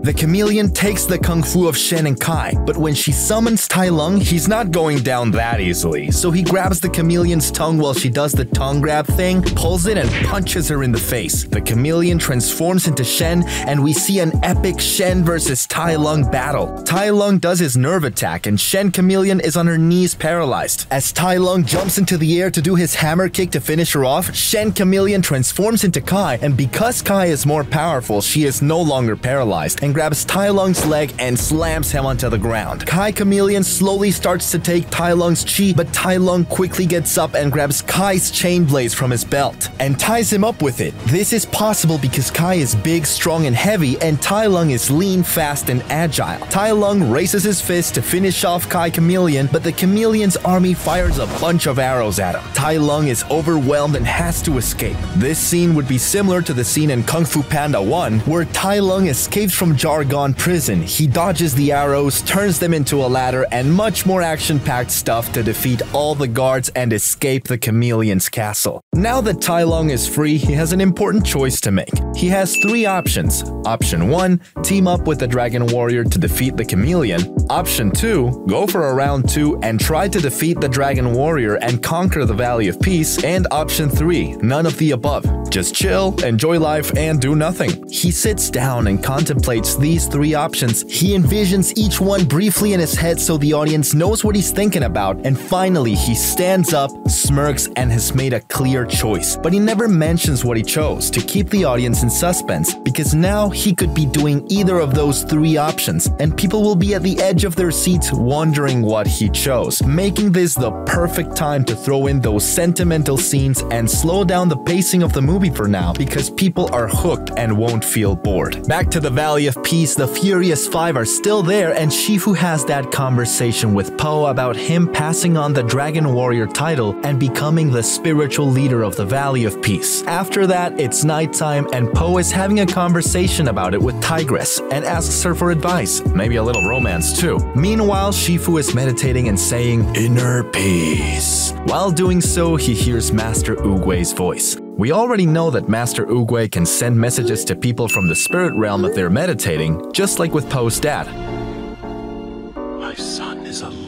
The chameleon takes the kung fu of Shen and Kai, but when she summons Tai Lung, he's not going down that easily. So he grabs the chameleon's tongue while she does the tongue grab thing, pulls it and punches her in the face. The chameleon transforms into Shen, and we see an epic Shen versus Tai Lung battle. Tai Lung does his nerve attack, and Shen Chameleon is on her knees paralyzed. As Tai Lung jumps into the air to do his hammer kick to finish her off, Shen Chameleon transforms into Kai, and because Kai is more powerful, she is no longer paralyzed, and grabs Tai Lung's leg and slams him onto the ground. Kai Chameleon slowly starts to take Tai Lung's chi, but Tai Lung quickly gets up and grabs Kai's chain blades from his belt and ties him up with it. This is possible because Kai is big, strong, and heavy, and Tai Lung is lean, fast, and agile. Tai Lung raises his fist to finish off Kai Chameleon, but the chameleon's army fires a bunch of arrows at him. Tai Lung is overwhelmed and has to escape. This scene would be similar to the scene in Kung Fu Panda 1, where Tai Lung escapes from Jargon prison. He dodges the arrows, turns them into a ladder, and much more action-packed stuff to defeat all the guards and escape the chameleon's castle. Now that Tai Lung is free, he has an important choice to make. He has three options. Option 1, team up with the Dragon Warrior to defeat the chameleon. Option 2, go for a round 2 and try to defeat the Dragon Warrior and conquer the Valley of Peace. And option 3, none of the above. Just chill, enjoy life, and do nothing. He sits down and contemplates these three options. He envisions each one briefly in his head so the audience knows what he's thinking about, and finally he stands up, smirks, and has made a clear choice. But he never mentions what he chose to keep the audience in suspense, because now he could be doing either of those three options, and people will be at the edge of their seats wondering what he chose, making this the perfect time to throw in those sentimental scenes and slow down the pacing of the movie for now, because people are hooked and won't feel bored. Back to the Valley of Peace, the Furious Five are still there, and Shifu has that conversation with Po about him passing on the Dragon Warrior title and becoming the spiritual leader of the Valley of Peace. After that, it's nighttime, and Po is having a conversation about it with Tigress and asks her for advice, maybe a little romance too. Meanwhile, Shifu is meditating and saying, "Inner peace." While doing so, he hears Master Oogway's voice. We already know that Master Oogway can send messages to people from the spirit realm if they're meditating, just like with Po's dad. My son is alive.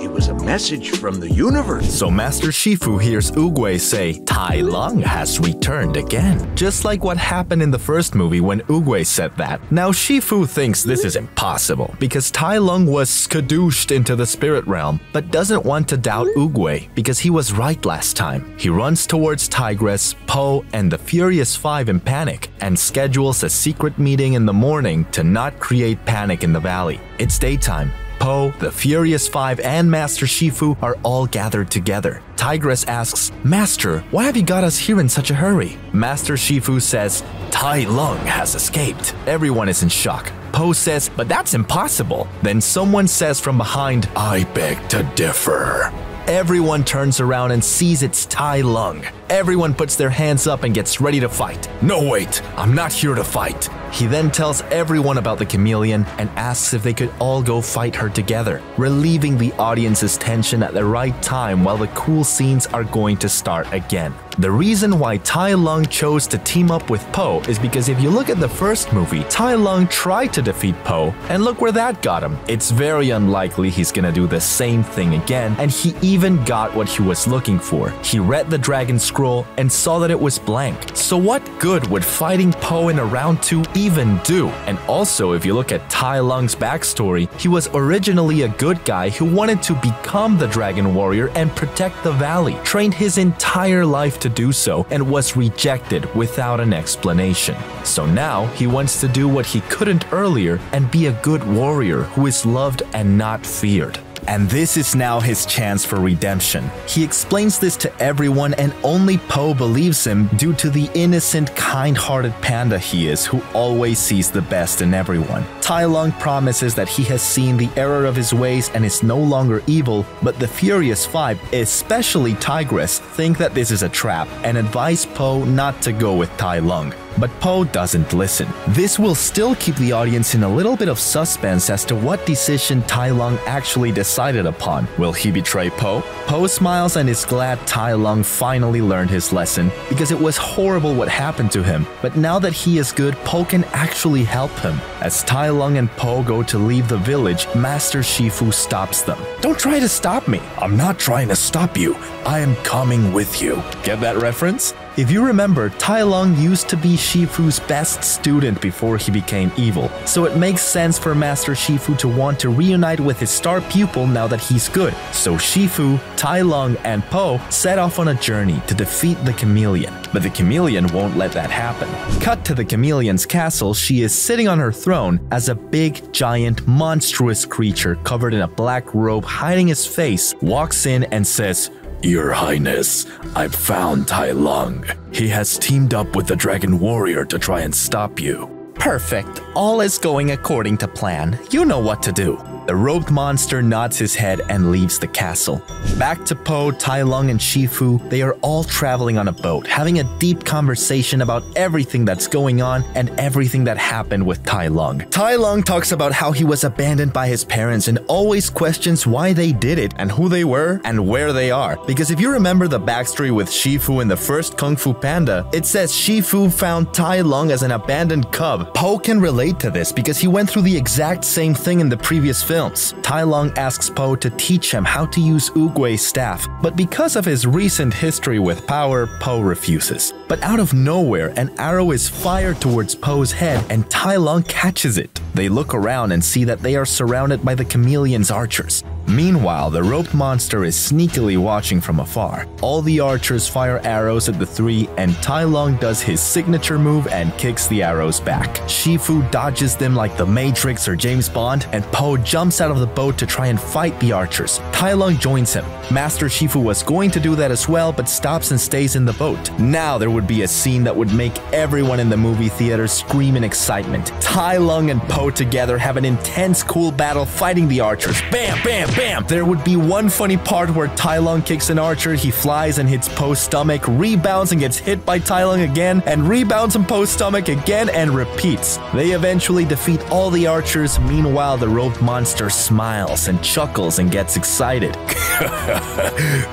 It was a message from the universe. So Master Shifu hears Oogway say, Tai Lung has returned again. Just like what happened in the first movie when Oogway said that. Now Shifu thinks this is impossible because Tai Lung was skadooshed into the spirit realm, but doesn't want to doubt Oogway because he was right last time. He runs towards Tigress, Po, and the Furious Five in panic and schedules a secret meeting in the morning to not create panic in the valley. It's daytime. Po, the Furious Five, and Master Shifu are all gathered together. Tigress asks, "Master, why have you got us here in such a hurry?" Master Shifu says, "Tai Lung has escaped." Everyone is in shock. Po says, "But that's impossible." Then someone says from behind, "I beg to differ." Everyone turns around and sees it's Tai Lung. Everyone puts their hands up and gets ready to fight. "No, wait, I'm not here to fight." He then tells everyone about the chameleon and asks if they could all go fight her together, relieving the audience's tension at the right time while the cool scenes are going to start again. The reason why Tai Lung chose to team up with Po is because if you look at the first movie, Tai Lung tried to defeat Po, and look where that got him. It's very unlikely he's gonna do the same thing again, and he even got what he was looking for. He read the Dragon Scroll and saw that it was blank. So what good would fighting Po in a round 2 even do? And also, if you look at Tai Lung's backstory, he was originally a good guy who wanted to become the Dragon Warrior and protect the valley, trained his entire life to do so, and was rejected without an explanation. So now he wants to do what he couldn't earlier and be a good warrior who is loved and not feared. And this is now his chance for redemption. He explains this to everyone, and only Po believes him due to the innocent, kind-hearted panda he is who always sees the best in everyone. Tai Lung promises that he has seen the error of his ways and is no longer evil, but the Furious Five, especially Tigress, think that this is a trap and advise Po not to go with Tai Lung. but Po doesn't listen. This will still keep the audience in a little bit of suspense as to what decision Tai Lung actually decided upon. Will he betray Po? Po smiles and is glad Tai Lung finally learned his lesson because it was horrible what happened to him, but now that he is good, Po can actually help him. As Tai Lung and Po go to leave the village, Master Shifu stops them. "Don't try to stop me. I'm not trying to stop you. I am coming with you." Get that reference? If you remember, Tai Lung used to be Shifu's best student before he became evil, so it makes sense for Master Shifu to want to reunite with his star pupil now that he's good. So Shifu, Tai Lung, and Po set off on a journey to defeat the chameleon. But the chameleon won't let that happen. Cut to the chameleon's castle. She is sitting on her throne as a big, giant, monstrous creature covered in a black robe hiding his face walks in and says, "Your Highness, I've found Tai Lung. He has teamed up with the Dragon Warrior to try and stop you." Perfect. All is going according to plan. You know what to do. The robed monster nods his head and leaves the castle. Back to Po, Tai Lung, and Shifu, they are all traveling on a boat, having a deep conversation about everything that's going on and everything that happened with Tai Lung. Tai Lung talks about how he was abandoned by his parents and always questions why they did it and who they were and where they are. Because if you remember the backstory with Shifu in the first Kung Fu Panda, it says Shifu found Tai Lung as an abandoned cub. Po can relate to this because he went through the exact same thing in the previous films. Tai Lung asks Po to teach him how to use Oogway's staff, but because of his recent history with power, Po refuses. But out of nowhere, an arrow is fired towards Po's head and Tai Lung catches it. They look around and see that they are surrounded by the chameleon's archers. Meanwhile, the roped monster is sneakily watching from afar. All the archers fire arrows at the three, and Tai Lung does his signature move and kicks the arrows back. Shifu dodges them like the Matrix or James Bond, and Po jumps out of the boat to try and fight the archers. Tai Lung joins him. Master Shifu was going to do that as well, but stops and stays in the boat. Now there would be a scene that would make everyone in the movie theater scream in excitement. Tai Lung and Po together have an intense, cool battle fighting the archers. Bam, bam, bam! There would be one funny part where Tai Lung kicks an archer, he flies and hits Po's stomach, rebounds and gets hit by Tai Lung again, and rebounds on Po's stomach again and repeats. They eventually defeat all the archers. Meanwhile, the robed monster smiles and chuckles and gets excited.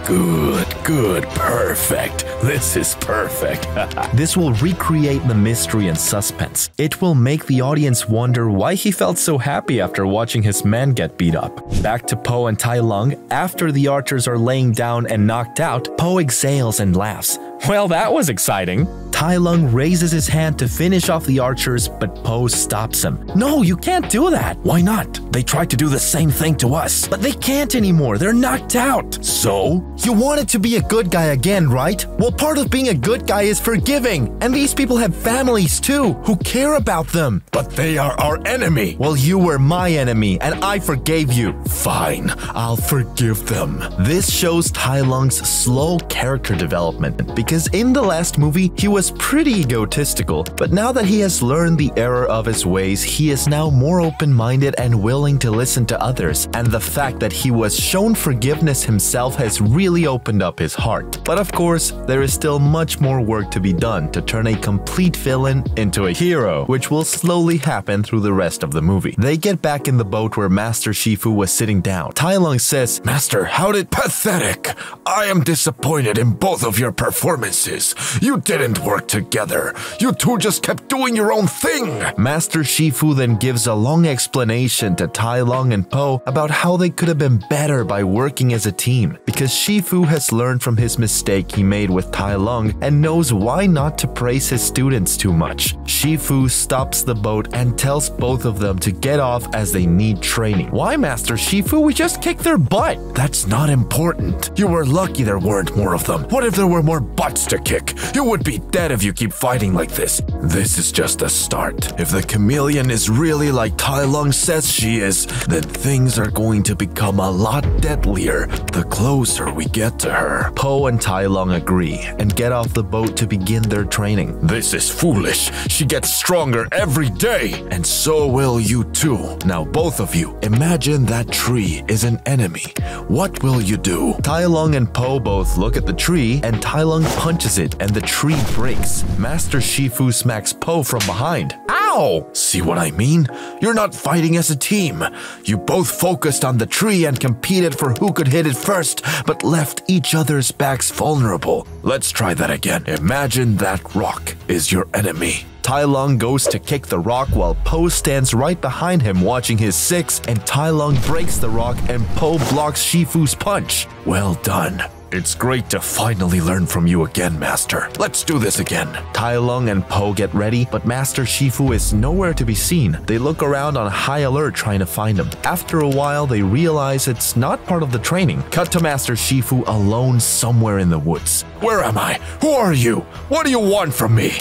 Good, perfect. This is perfect. This will recreate the mystery and suspense. It will make the audience wonder why he felt so happy after watching his man get beat up. Back to Po and Tai Lung. After the archers are laying down and knocked out, Po exhales and laughs. Well, that was exciting. Tai Lung raises his hand to finish off the archers, but Po stops him. No, you can't do that. Why not? They tried to do the same thing to us. But they can't anymore. They're knocked out. So? You wanted to be a good guy again, right? Well, part of being a good guy is forgiving. And these people have families too, who care about them. But they are our enemy. Well, you were my enemy, and I forgave you. Fine, I'll forgive them. This shows Tai Lung's slow character development, because in the last movie, he was pretty egotistical, but now that he has learned the error of his ways, he is now more open-minded and willing to listen to others, and the fact that he was shown forgiveness himself has really opened up his heart. But of course, there is still much more work to be done to turn a complete villain into a hero, which will slowly happen through the rest of the movie. They get back in the boat where Master Shifu was sitting down. Tai Lung says, "Master, how did— Pathetic! I am disappointed in both of your performances. You didn't work together. You two just kept doing your own thing." Master Shifu then gives a long explanation to Tai Lung and Po about how they could have been better by working as a team, because Shifu has learned from his mistake he made with Tai Lung and knows why not to praise his students too much. Shifu stops the boat and tells both of them to get off as they need training. Why, Master Shifu? We just kicked their butt. That's not important. You were lucky there weren't more of them. What if there were more butts to kick? You would be dead if you keep fighting like this. This is just a start. If the chameleon is really like Tai Lung says she is, then things are going to become a lot deadlier the closer we get to her. Po and Tai Lung agree and get off the boat to begin their training. This is foolish. She gets stronger every day, and so will you too. Now both of you, imagine that tree is an enemy. What will you do? Tai Lung and Po both look at the tree, and Tai Lung punches it and the tree breaks. Master Shifu smacks Po from behind. Ow! See what I mean? You're not fighting as a team. You both focused on the tree and competed for who could hit it first, but left each other's backs vulnerable. Let's try that again. Imagine that rock is your enemy. Tai Lung goes to kick the rock while Po stands right behind him watching his 6, and Tai Lung breaks the rock and Po blocks Shifu's punch. Well done. It's great to finally learn from you again, Master. Let's do this again. Tai Lung and Po get ready, but Master Shifu is nowhere to be seen. They look around on high alert trying to find him. After a while, they realize it's not part of the training. Cut to Master Shifu alone somewhere in the woods. Where am I? Who are you? What do you want from me?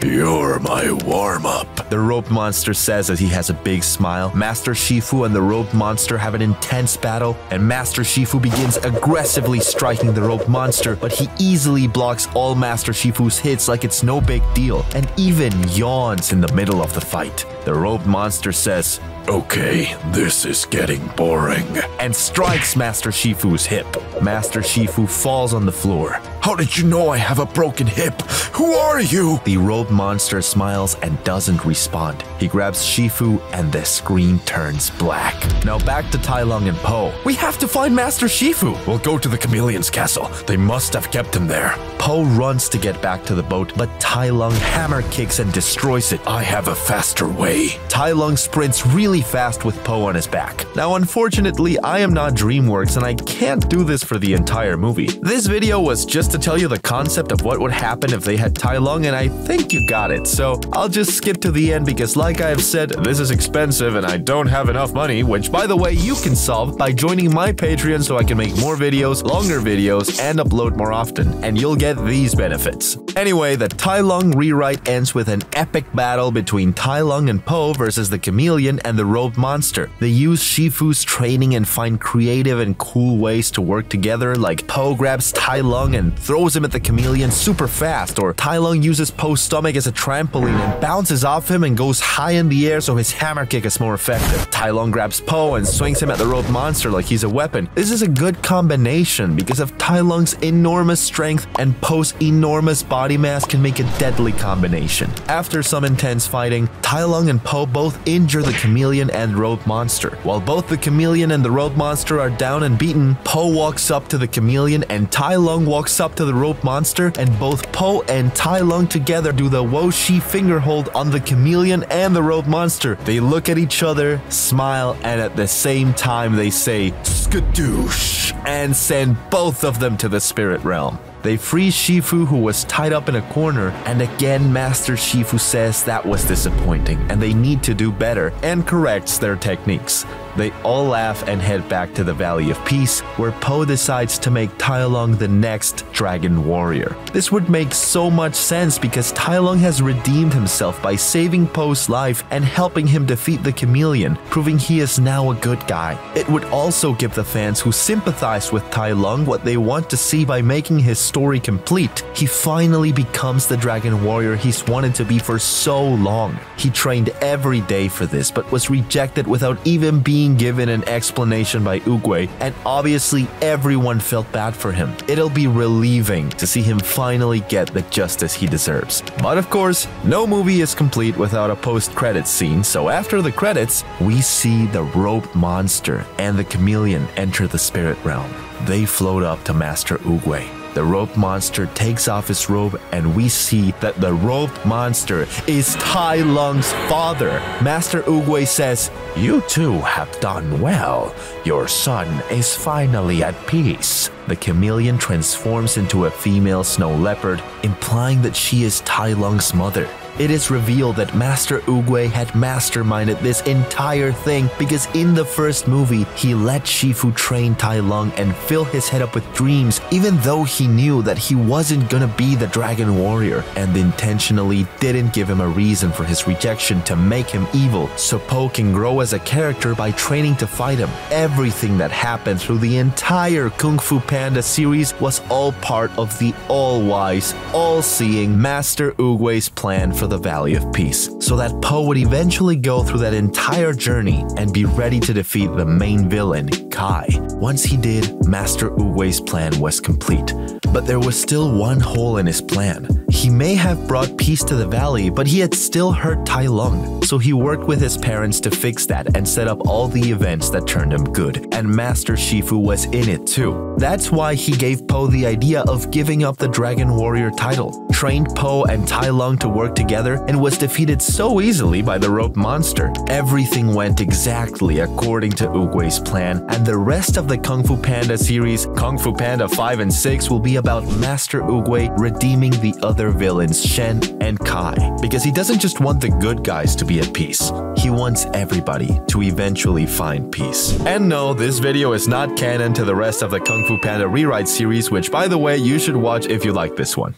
You're my warm-up, the rope monster says as he has a big smile. Master Shifu and the rope monster have an intense battle, and Master Shifu begins aggressively striking the rope monster, but he easily blocks all Master Shifu's hits like it's no big deal, and even yawns in the middle of the fight. The rope monster says, "Okay, this is getting boring," and strikes Master Shifu's hip. Master Shifu falls on the floor. How did you know I have a broken hip? Who are you? The rope monster smiles and doesn't respond. He grabs Shifu and the screen turns black. Now back to Tai Lung and Po. We have to find Master Shifu. We'll go to the Chameleon's castle. They must have kept him there. Po runs to get back to the boat, but Tai Lung hammer kicks and destroys it. I have a faster way. Tai Lung sprints really fast with Po on his back. Now unfortunately, I am not DreamWorks and I can't do this for the entire movie. This video was just to tell you the concept of what would happen if they had Tai Lung, and I think you got it, so I'll just skip to the end because like I have said, this is expensive and I don't have enough money, which by the way you can solve by joining my Patreon so I can make more videos, longer videos, and upload more often, and you'll get these benefits. Anyway, the Tai Lung rewrite ends with an epic battle between Tai Lung and Po versus the Chameleon and the rope monster. They use Shifu's training and find creative and cool ways to work together, like Po grabs Tai Lung and throws him at the Chameleon super fast, or Tai Lung uses Po's stomach as a trampoline and bounces off him and goes high in the air so his hammer kick is more effective. Tai Lung grabs Po and swings him at the rope monster like he's a weapon. This is a good combination because of Tai Lung's enormous strength and Po's enormous body mass can make a deadly combination. After some intense fighting, Tai Lung and Po both injure the Chameleon and rope monster. While both the Chameleon and the rope monster are down and beaten, Po walks up to the Chameleon and Tai Lung walks up to the rope monster, and both Po and Tai Lung together do the Wo Shi finger hold on the Chameleon and the rope monster. They look at each other, smile, and at the same time they say skadoosh and send both of them to the spirit realm. They free Shifu, who was tied up in a corner, and again Master Shifu says that was disappointing and they need to do better and corrects their techniques. They all laugh and head back to the Valley of Peace, where Po decides to make Tai Lung the next Dragon Warrior. This would make so much sense because Tai Lung has redeemed himself by saving Po's life and helping him defeat the Chameleon, proving he is now a good guy. It would also give the fans who sympathize with Tai Lung what they want to see by making his story complete. He finally becomes the Dragon Warrior he's wanted to be for so long. He trained every day for this, but was rejected without even being given an explanation by Oogway, and obviously everyone felt bad for him. It'll be relieving to see him finally get the justice he deserves. But of course, no movie is complete without a post-credits scene, so after the credits, we see the rope monster and the Chameleon enter the spirit realm. They float up to Master Oogway. The rope monster takes off his robe and we see that the rope monster is Tai Lung's father. Master Oogway says, "You two have done well. Your son is finally at peace." The Chameleon transforms into a female snow leopard, implying that she is Tai Lung's mother. It is revealed that Master Oogway had masterminded this entire thing because in the first movie, he let Shifu train Tai Lung and fill his head up with dreams, even though he knew that he wasn't gonna be the Dragon Warrior, and intentionally didn't give him a reason for his rejection to make him evil, so Po can grow as a character by training to fight him. Everything that happened through the entire Kung Fu Panda series was all part of the all-wise, all-seeing Master Oogway's plan for the Valley of Peace, so that Po would eventually go through that entire journey and be ready to defeat the main villain, Kai. Once he did, Master Oogway's plan was complete. But there was still one hole in his plan. He may have brought peace to the valley, but he had still hurt Tai Lung. So he worked with his parents to fix that and set up all the events that turned him good. And Master Shifu was in it too. That's why he gave Po the idea of giving up the Dragon Warrior title, trained Po and Tai Lung to work together, and was defeated so easily by the rope monster. Everything went exactly according to Oogway's plan, and the rest of the Kung Fu Panda series, Kung Fu Panda 5 and 6, will be about Master Oogway redeeming the other villains Shen and Kai, because he doesn't just want the good guys to be at peace. He wants everybody to eventually find peace. And no, this video is not canon to the rest of the Kung Fu Panda Rewrite series, which by the way, you should watch if you like this one.